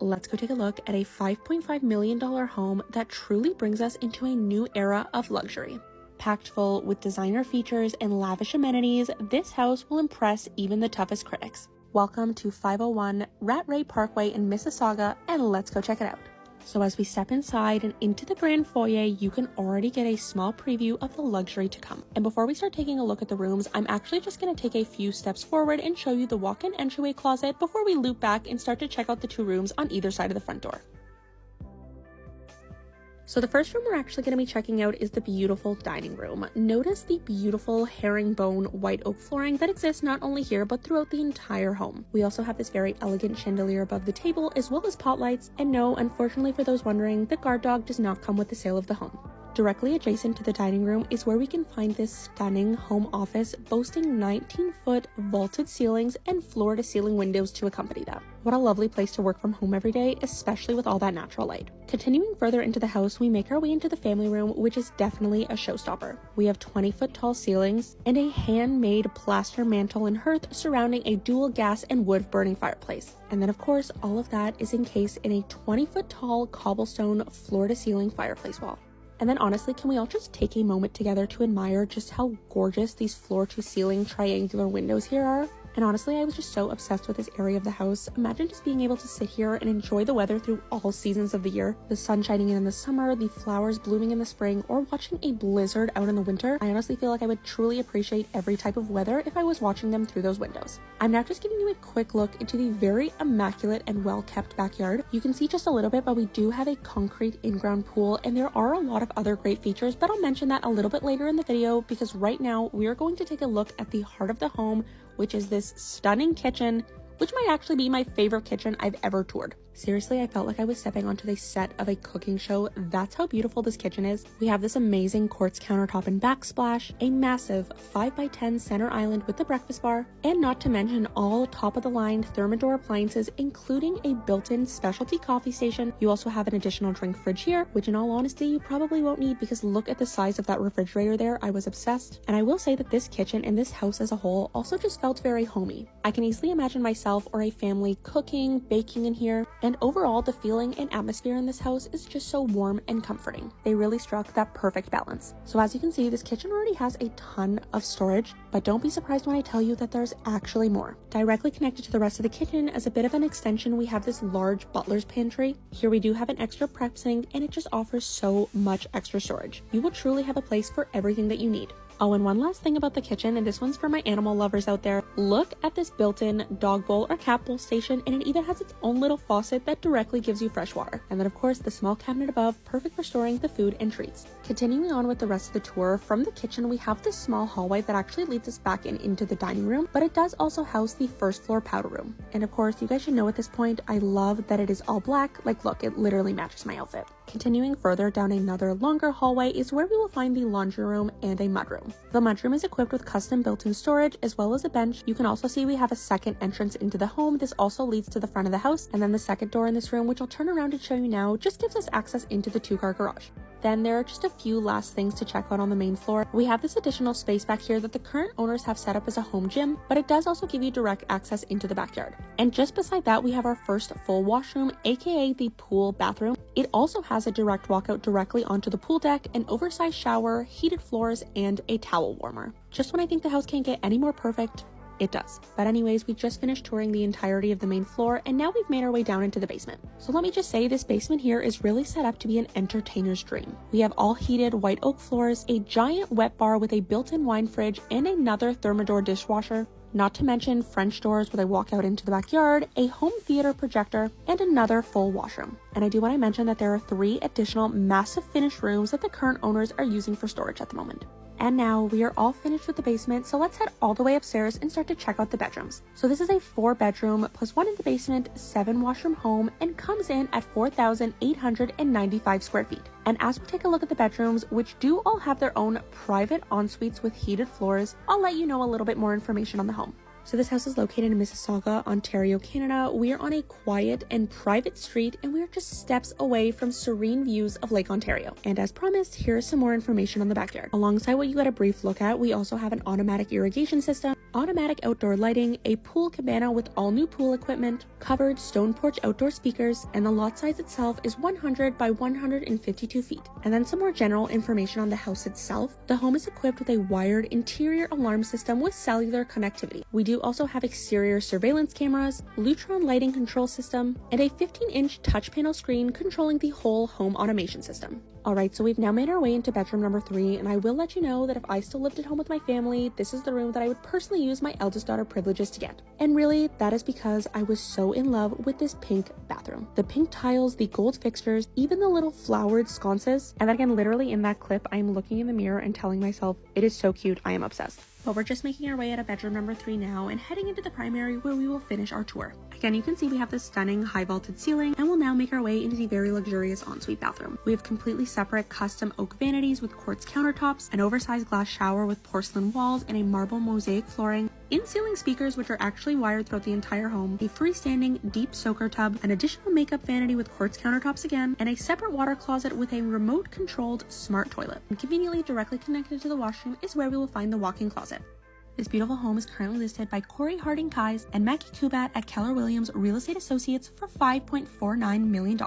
let's go take a look at a $5.5 million home that truly brings us into a new era of luxury. Packed full with designer features and lavish amenities, this house will impress even the toughest critics. Welcome to 501 Rattray Parkway in Mississauga, and let's go check it out. So as we step inside and into the grand foyer, you can already get a small preview of the luxury to come. And before we start taking a look at the rooms, I'm actually just going to take a few steps forward and show you the walk-in entryway closet before we loop back and start to check out the two rooms on either side of the front door. So the first room we're actually going to be checking out is the beautiful dining room. Notice the beautiful herringbone white oak flooring that exists not only here but throughout the entire home. We also have this very elegant chandelier above the table as well as pot lights, and no, unfortunately for those wondering, the guard dog does not come with the sale of the home. Directly adjacent to the dining room is where we can find this stunning home office boasting 19-foot vaulted ceilings and floor-to-ceiling windows to accompany them. What a lovely place to work from home every day, especially with all that natural light. Continuing further into the house, we make our way into the family room, which is definitely a showstopper. We have 20-foot tall ceilings and a handmade plaster mantle and hearth surrounding a dual gas and wood burning fireplace. And then of course, all of that is encased in a 20-foot tall cobblestone floor-to-ceiling fireplace wall. And then honestly, can we all just take a moment together to admire just how gorgeous these floor-to-ceiling triangular windows here are? And honestly, I was just so obsessed with this area of the house. Imagine just being able to sit here and enjoy the weather through all seasons of the year. The sun shining in the summer, the flowers blooming in the spring, or watching a blizzard out in the winter. I honestly feel like I would truly appreciate every type of weather if I was watching them through those windows. I'm now just giving you a quick look into the very immaculate and well-kept backyard. You can see just a little bit, but we do have a concrete in-ground pool, and there are a lot of other great features, but I'll mention that a little bit later in the video because right now we are going to take a look at the heart of the home, which is this stunning kitchen, which might actually be my favorite kitchen I've ever toured. Seriously, I felt like I was stepping onto the set of a cooking show. That's how beautiful this kitchen is. We have this amazing quartz countertop and backsplash, a massive 5x10 center island with the breakfast bar, and not to mention all top-of-the-line Thermador appliances, including a built-in specialty coffee station. You also have an additional drink fridge here, which in all honesty, you probably won't need because look at the size of that refrigerator there. I was obsessed. And I will say that this kitchen and this house as a whole also just felt very homey. I can easily imagine myself or a family cooking, baking in here. And overall, the feeling and atmosphere in this house is just so warm and comforting. They really struck that perfect balance. So as you can see, this kitchen already has a ton of storage, but don't be surprised when I tell you that there's actually more. Directly connected to the rest of the kitchen, as a bit of an extension, we have this large butler's pantry. Here we do have an extra prep sink, and it just offers so much extra storage. You will truly have a place for everything that you need. Oh, and one last thing about the kitchen, and this one's for my animal lovers out there. Look at this built-in dog bowl or cat bowl station, and it even has its own little faucet that directly gives you fresh water. And then of course, the small cabinet above, perfect for storing the food and treats. Continuing on with the rest of the tour, from the kitchen we have this small hallway that actually leads us back into the dining room, but it does also house the first floor powder room. And of course, you guys should know at this point, I love that it is all black. Like look, it literally matches my outfit. Continuing further down another longer hallway is where we will find the laundry room and a mudroom. The mudroom is equipped with custom built-in storage as well as a bench. You can also see we have a second entrance into the home. This also leads to the front of the house, and then the second door in this room, which I'll turn around and show you now, just gives us access into the two-car garage. Then there are just a few last things to check out on the main floor. We have this additional space back here that the current owners have set up as a home gym, but it does also give you direct access into the backyard. And just beside that, we have our first full washroom, aka the pool bathroom. It also has a direct walkout directly onto the pool deck, an oversized shower, heated floors, and a towel warmer. Just when I think the house can't get any more perfect, it does. But anyways, we just finished touring the entirety of the main floor, and now we've made our way down into the basement. So let me just say, this basement here is really set up to be an entertainer's dream. We have all heated white oak floors, a giant wet bar with a built-in wine fridge, and another Thermador dishwasher. Not to mention French doors where they walk out into the backyard, a home theater projector, and another full washroom. And I do want to mention that there are 3 additional massive finished rooms that the current owners are using for storage at the moment. And now we are all finished with the basement, so let's head all the way upstairs and start to check out the bedrooms. So this is a 4-bedroom plus 1 in the basement, 7-washroom home, and comes in at 4,895 square feet. And as we take a look at the bedrooms, which do all have their own private en-suites with heated floors, I'll let you know a little bit more information on the home. So this house is located in Mississauga, Ontario, Canada. We are on a quiet and private street, and we are just steps away from serene views of Lake Ontario. And as promised, here is some more information on the backyard. Alongside what you got a brief look at, we also have an automatic irrigation system, automatic outdoor lighting, a pool cabana with all new pool equipment, covered stone porch outdoor speakers, and the lot size itself is 100 by 152 feet. And then some more general information on the house itself. The home is equipped with a wired interior alarm system with cellular connectivity. We do also have exterior surveillance cameras, Lutron lighting control system, and a 15-inch touch panel screen controlling the whole home automation system. Alright, so we've now made our way into bedroom number 3, and I will let you know that if I still lived at home with my family, this is the room that I would personally use my eldest daughter privileges to get. And really, that is because I was so in love with this pink bathroom. The pink tiles, the gold fixtures, even the little flowered sconces, and then again, literally in that clip, I am looking in the mirror and telling myself, it is so cute, I am obsessed. But we're just making our way out of bedroom number 3 now and heading into the primary where we will finish our tour. Again, you can see we have this stunning high vaulted ceiling, and we'll now make our way into the very luxurious ensuite bathroom. We have completely separate custom oak vanities with quartz countertops, an oversized glass shower with porcelain walls, and a marble mosaic flooring, in-ceiling speakers which are actually wired throughout the entire home, a freestanding deep soaker tub, an additional makeup vanity with quartz countertops again, and a separate water closet with a remote controlled smart toilet. And conveniently directly connected to the washroom is where we will find the walk-in closet. This beautiful home is currently listed by Corey Harding Kies and Mackie Kubat at Keller Williams Real Estate Associates for $5.49 million.